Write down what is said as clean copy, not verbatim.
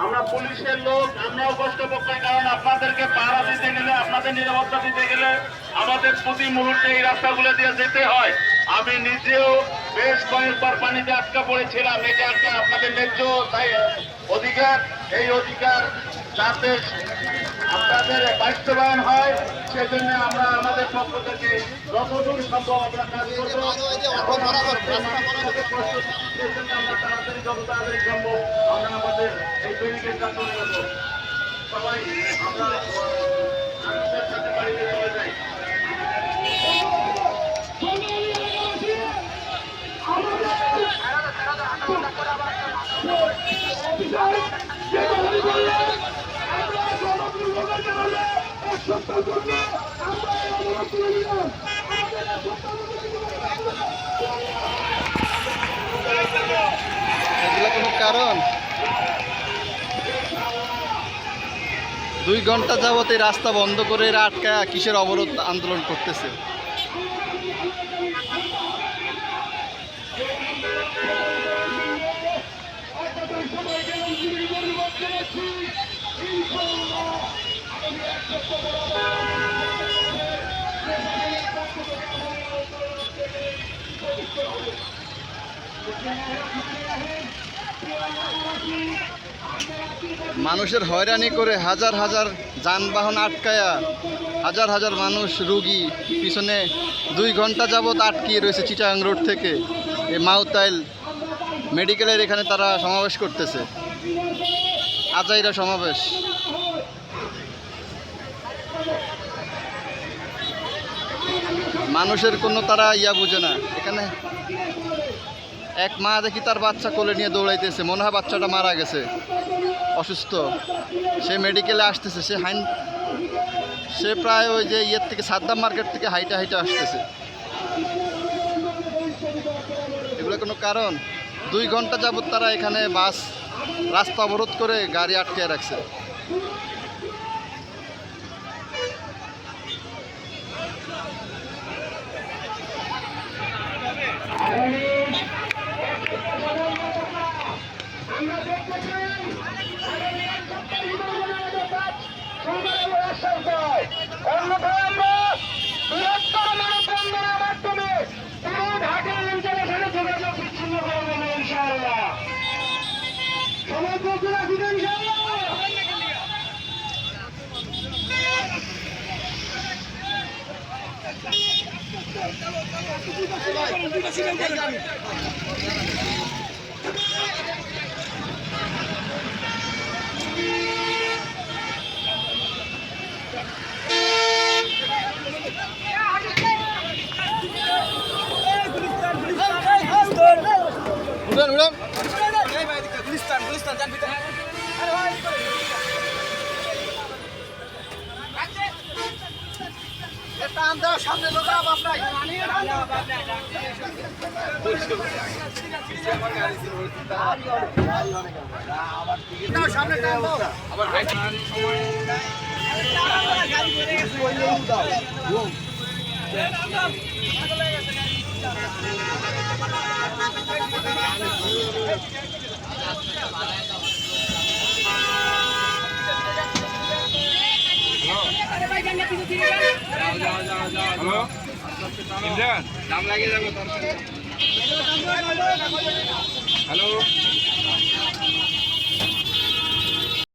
আমরা পুলিশের লোক, আমরাও কষ্ট পাই, কারণ আপনাদেরকে পাহারা দিতে গেলে, আপনাদের নিরাপত্তা দিতে গেলে আমাদের প্রতি মুহূর্তে এই রাস্তাগুলো দিয়ে যেতে হয়। আমি নিজেও বেশ কয়েকবার পানিতে আটকা পড়েছিলাম। এটা একটা আপনাদের ন্যায্য অধিকার, এই অধিকার যাতে আপনাদের বাস্তবায়ন হয় সেজন্য আমরা আমাদের পক্ষ থেকে যতদূর সম্ভব আমরা কাজ করবো। আমরা তাড়াতাড়ি যত তাড়াতাড়ি সম্ভব আমরা আমাদের এই ব্যারিকেডটা তুলে নেব। সবাই আমরা আনন্দের সাথে বাড়িতে চলে যাই। এগুলো কোনো কারণ? 2 ঘন্টা যাবত এই রাস্তা বন্ধ করে এরা আটকা কিসের অবরোধ আন্দোলন করতেছে? মানুষের হয়রানি করে হাজার হাজার যানবাহন আটকায়া হাজার হাজার মানুষ রুগী পিছনে 2 ঘন্টা যাবত আটকিয়ে রয়েছে চিটাগাং রোড থেকে এই মাউতাইল মেডিকেলের এখানে তারা সমাবেশ করতেছে। আজাইরা সমাবেশ। মানুষের কোনো তারা বুঝে না। এখানে এক মা দেখি তার বাচ্চা কোলে নিয়ে দৌড়াইতেছে, মনে হয় বাচ্চাটা মারা গেছে, অসুস্থ। সে মেডিকেলে আসতেছে, সে প্রায় ওই যে থেকে সাদ্দাম মার্কেট থেকে হাইটা হাইটা আসতেছে। এগুলো কোনো কারণ? 2 ঘন্টা যাবত তারা এখানে বাস রাস্তা অবরোধ করে গাড়ি আটকে রাখছে। সামনে হ্যালো ইমরান, দাম লাগিয়ে যাবো। হ্যালো